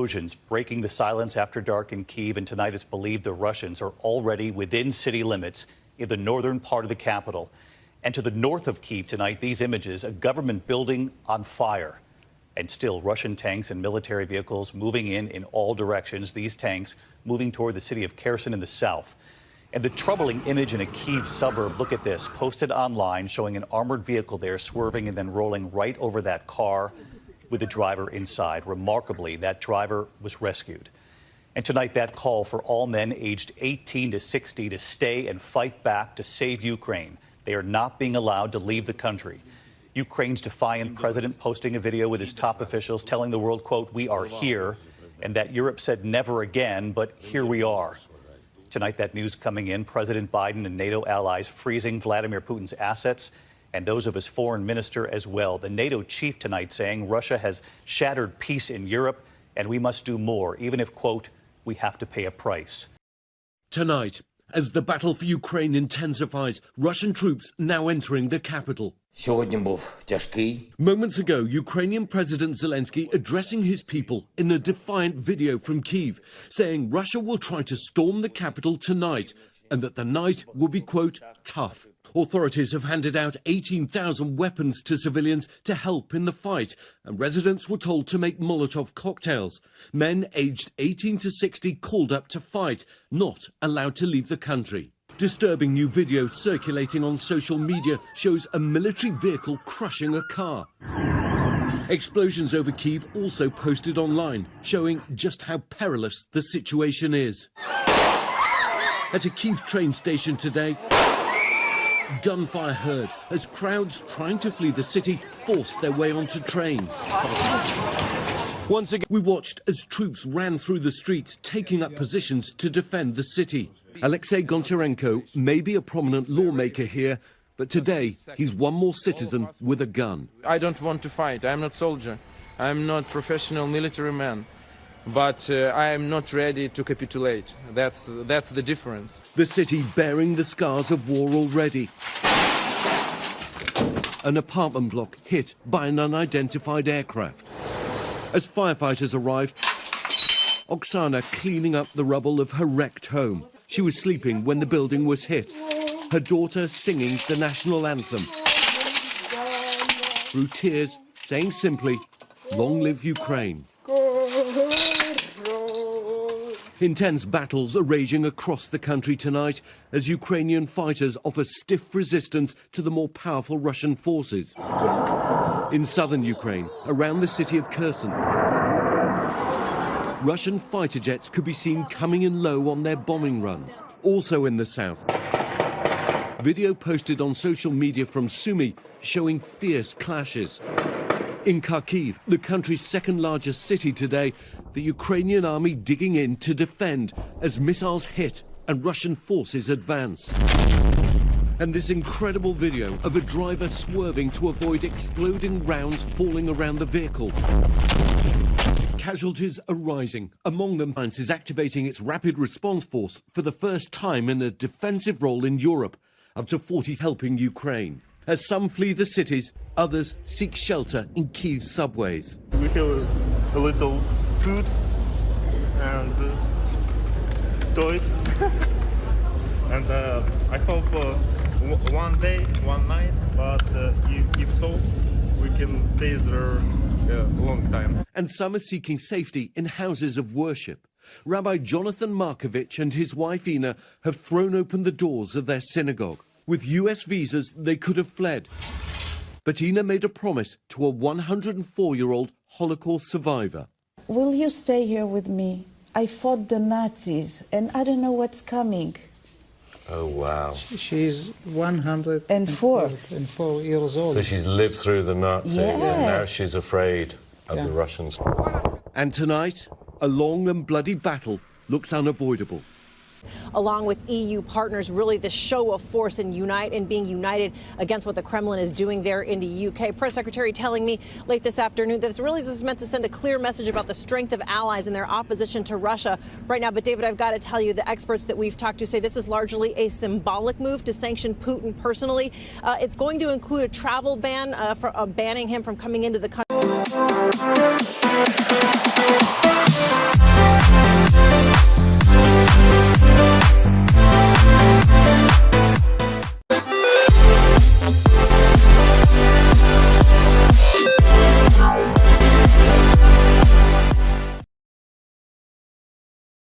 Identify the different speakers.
Speaker 1: explosions breaking the silence after dark in Kyiv, and tonight it's believed the Russians are already within city limits in the northern part of the capital. And to the north of Kyiv tonight, these images, a government building on fire. And still, Russian tanks and military vehicles moving in all directions, these tanks moving toward the city of Kherson in the south. And the troubling image in a Kyiv suburb, look at this, posted online showing an armored vehicle there swerving and then rolling right over that car with the driver inside. Remarkably, that driver was rescued. And tonight, that call for all men aged 18 to 60 to stay and fight back to save Ukraine. They are not being allowed to leave the country. Ukraine's defiant president posting a video with his top officials telling the world, quote, "We are here," and that Europe said never again, but here we are. Tonight, that news coming in, President Biden and NATO allies freezing Vladimir Putin's assets and those of his foreign minister as well. The NATO chief tonight saying Russia has shattered peace in Europe and we must do more, even if, quote, we have to pay a price.
Speaker 2: Tonight, as the battle for Ukraine intensifies, Russian troops now entering the capital. Moments ago, Ukrainian President Zelensky addressing his people in a defiant video from Kyiv, saying Russia will try to storm the capital tonight and that the night will be, quote, tough. Authorities have handed out 18,000 weapons to civilians to help in the fight, and residents were told to make Molotov cocktails. Men aged 18 to 60 called up to fight, not allowed to leave the country. Disturbing new video circulating on social media shows a military vehicle crushing a car. Explosions over Kyiv also posted online, showing just how perilous the situation is. At a Kyiv train station today, gunfire heard as crowds trying to flee the city forced their way onto trains. Once again, we watched as troops ran through the streets, taking up positions to defend the city. Alexei Goncharenko may be a prominent lawmaker here, but today he's one more citizen with a gun.
Speaker 3: I don't want to fight. I'm not soldier. I'm not professional military man. But I am not ready to capitulate. That's the difference.
Speaker 2: The city bearing the scars of war already. An apartment block hit by an unidentified aircraft. As firefighters arrived, Oksana cleaning up the rubble of her wrecked home. She was sleeping when the building was hit. Her daughter singing the national anthem. Through tears, saying simply, "Long live Ukraine." Intense battles are raging across the country tonight as Ukrainian fighters offer stiff resistance to the more powerful Russian forces. In southern Ukraine, around the city of Kherson, Russian fighter jets could be seen coming in low on their bombing runs. Also in the south, video posted on social media from Sumy showing fierce clashes. In Kharkiv, the country's second largest city today, the Ukrainian army digging in to defend as missiles hit and Russian forces advance. And this incredible video of a driver swerving to avoid exploding rounds falling around the vehicle. Casualties are rising. Among them, France is activating its rapid response force for the first time in a defensive role in Europe, up to 40 helping Ukraine. As some flee the cities, others seek shelter in Kyiv's subways.
Speaker 4: We have a little food and toys. And I hope one day, one night, but if so, we can stay there a long time.
Speaker 2: And some are seeking safety in houses of worship. Rabbi Jonathan Markovich and his wife Ina have thrown open the doors of their synagogue. With US visas, they could have fled. But Ina made a promise to a 104-year-old Holocaust survivor.
Speaker 5: Will you stay here with me? I fought the Nazis, and I don't know what's coming.
Speaker 6: Oh, wow.
Speaker 7: She's 104 years old.
Speaker 6: So she's lived through the Nazis,
Speaker 5: Yes.
Speaker 6: and now she's afraid of the Russians.
Speaker 2: And tonight, a long and bloody battle looks unavoidable.
Speaker 8: Along with EU partners, really the show of force and being united against what the Kremlin is doing there in the UK. Press Secretary telling me late this afternoon that this is meant to send a clear message about the strength of allies and their opposition to Russia right now. But David, I've got to tell you, the experts that we've talked to say this is largely a symbolic move to sanction Putin personally. It's going to include a travel ban, banning him from coming into the country.